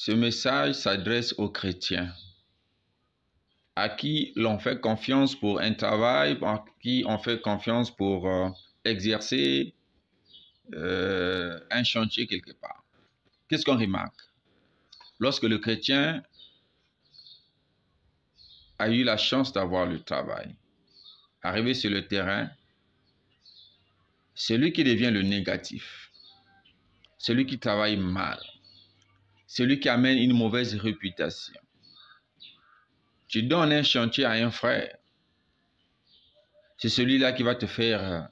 Ce message s'adresse aux chrétiens à qui l'on fait confiance pour un travail, à qui on fait confiance pour exercer un chantier quelque part. Qu'est-ce qu'on remarque? Lorsque le chrétien a eu la chance d'avoir le travail, arrivé sur le terrain, celui qui devient le négatif, celui qui travaille mal, celui qui amène une mauvaise réputation. Tu donnes un chantier à un frère, c'est celui-là qui va te faire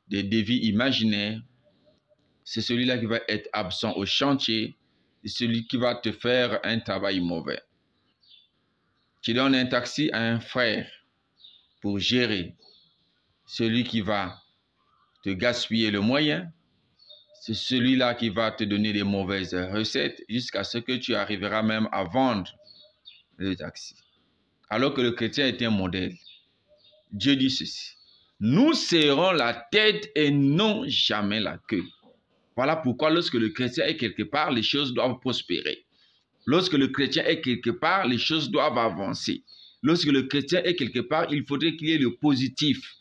des devis imaginaires, c'est celui-là qui va être absent au chantier, c'est celui qui va te faire un travail mauvais. Tu donnes un taxi à un frère pour gérer, celui qui va te gaspiller le moyen, c'est celui-là qui va te donner des mauvaises recettes jusqu'à ce que tu arriveras même à vendre le taxi. Alors que le chrétien est un modèle. Dieu dit ceci: nous serrons la tête et non jamais la queue. Voilà pourquoi lorsque le chrétien est quelque part, les choses doivent prospérer. Lorsque le chrétien est quelque part, les choses doivent avancer. Lorsque le chrétien est quelque part, il faudrait qu'il y ait le positif.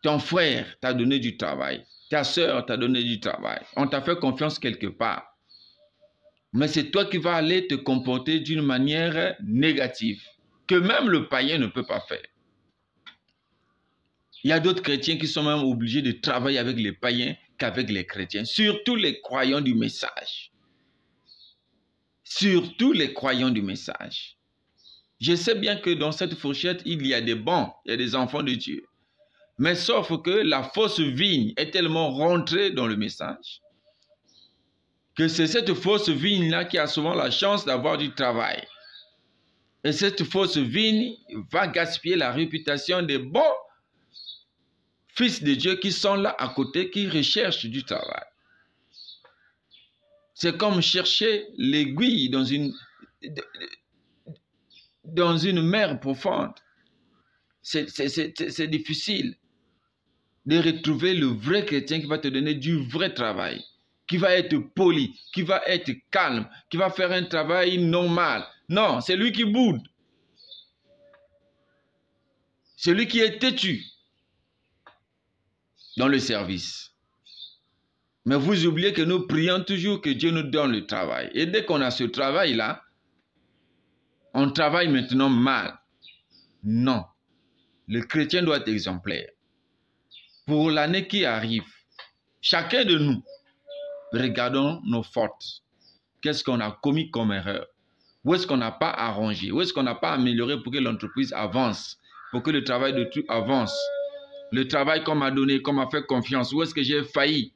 Ton frère t'a donné du travail. Ta sœur t'a donné du travail. On t'a fait confiance quelque part. Mais c'est toi qui vas aller te comporter d'une manière négative, que même le païen ne peut pas faire. Il y a d'autres chrétiens qui sont même obligés de travailler avec les païens qu'avec les chrétiens. Surtout les croyants du message. Surtout les croyants du message. Je sais bien que dans cette fourchette, il y a des bons, il y a des enfants de Dieu. Mais sauf que la fausse vigne est tellement rentrée dans le message que c'est cette fausse vigne-là qui a souvent la chance d'avoir du travail. Et cette fausse vigne va gaspiller la réputation des bons fils de Dieu qui sont là à côté, qui recherchent du travail. C'est comme chercher l'aiguille dans une mer profonde. C'est difficile de retrouver le vrai chrétien qui va te donner du vrai travail, qui va être poli, qui va être calme, qui va faire un travail normal. Non, c'est lui qui boude. C'est lui qui est têtu dans le service. Mais vous oubliez que nous prions toujours que Dieu nous donne le travail. Et dès qu'on a ce travail-là, on travaille maintenant mal. Non. Le chrétien doit être exemplaire. Pour l'année qui arrive, chacun de nous, regardons nos fautes. Qu'est-ce qu'on a commis comme erreur? Où est-ce qu'on n'a pas arrangé? Où est-ce qu'on n'a pas amélioré pour que l'entreprise avance? Pour que le travail de tout avance? Le travail qu'on m'a donné, qu'on m'a fait confiance, où est-ce que j'ai failli?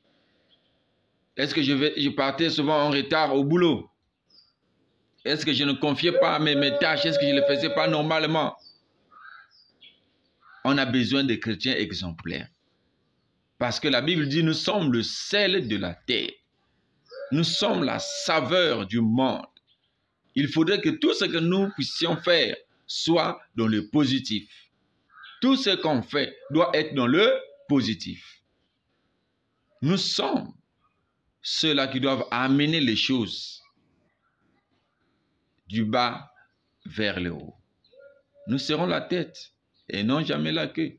Est-ce que je partais souvent en retard au boulot? Est-ce que je ne confiais pas mes tâches? Est-ce que je ne les faisais pas normalement? On a besoin de chrétiens exemplaires. Parce que la Bible dit, nous sommes le sel de la terre. Nous sommes la saveur du monde. Il faudrait que tout ce que nous puissions faire soit dans le positif. Tout ce qu'on fait doit être dans le positif. Nous sommes ceux-là qui doivent amener les choses du bas vers le haut. Nous serons la tête et non jamais la queue.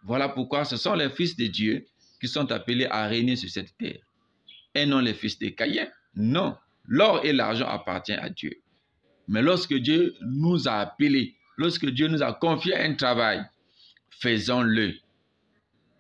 Voilà pourquoi ce sont les fils de Dieu qui sont appelés à régner sur cette terre. Et non les fils de Caïn. Non, l'or et l'argent appartiennent à Dieu. Mais lorsque Dieu nous a appelés, lorsque Dieu nous a confié un travail, faisons-le.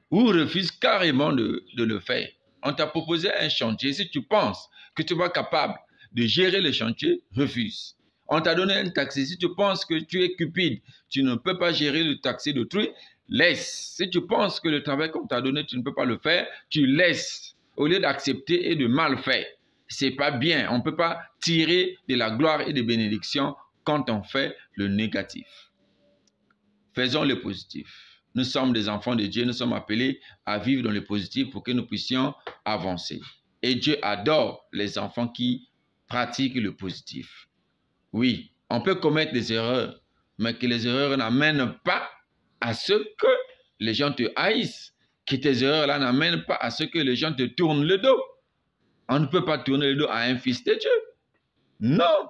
Ou refuse carrément de le faire. On t'a proposé un chantier. Si tu penses que tu vas être capable de gérer le chantier, refuse. On t'a donné un taxi. Si tu penses que tu es cupide, tu ne peux pas gérer le taxi d'autrui, laisse. Si tu penses que le travail qu'on t'a donné, tu ne peux pas le faire, tu laisses. Au lieu d'accepter et de mal faire. C'est pas bien. On ne peut pas tirer de la gloire et des bénédictions quand on fait le négatif. Faisons le positif. Nous sommes des enfants de Dieu, nous sommes appelés à vivre dans le positif pour que nous puissions avancer. Et Dieu adore les enfants qui pratiquent le positif. Oui, on peut commettre des erreurs, mais que les erreurs n'amènent pas à ce que les gens te haïssent, que tes erreurs-là n'amènent pas à ce que les gens te tournent le dos. On ne peut pas tourner le dos à un fils de Dieu. Non.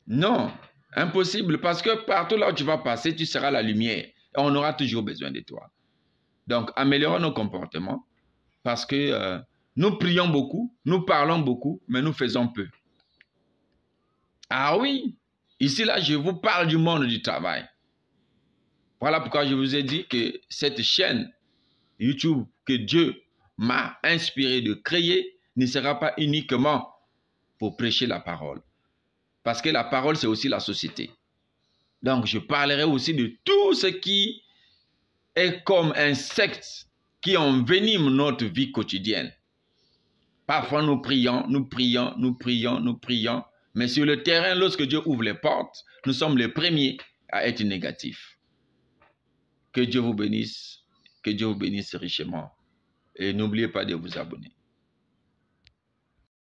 Non. Impossible, parce que partout là où tu vas passer, tu seras la lumière. Et on aura toujours besoin de toi. Donc, améliorons nos comportements, parce que nous prions beaucoup, nous parlons beaucoup, mais nous faisons peu. Ah oui, ici là, je vous parle du monde du travail. Voilà pourquoi je vous ai dit que cette chaîne YouTube que Dieu m'a inspiré de créer ne sera pas uniquement pour prêcher la parole. Parce que la parole, c'est aussi la société. Donc, je parlerai aussi de tout ce qui est comme un secte qui envenime notre vie quotidienne. Parfois, nous prions, nous prions, nous prions, nous prions. Mais sur le terrain, lorsque Dieu ouvre les portes, nous sommes les premiers à être négatifs. Que Dieu vous bénisse richement. Et n'oubliez pas de vous abonner.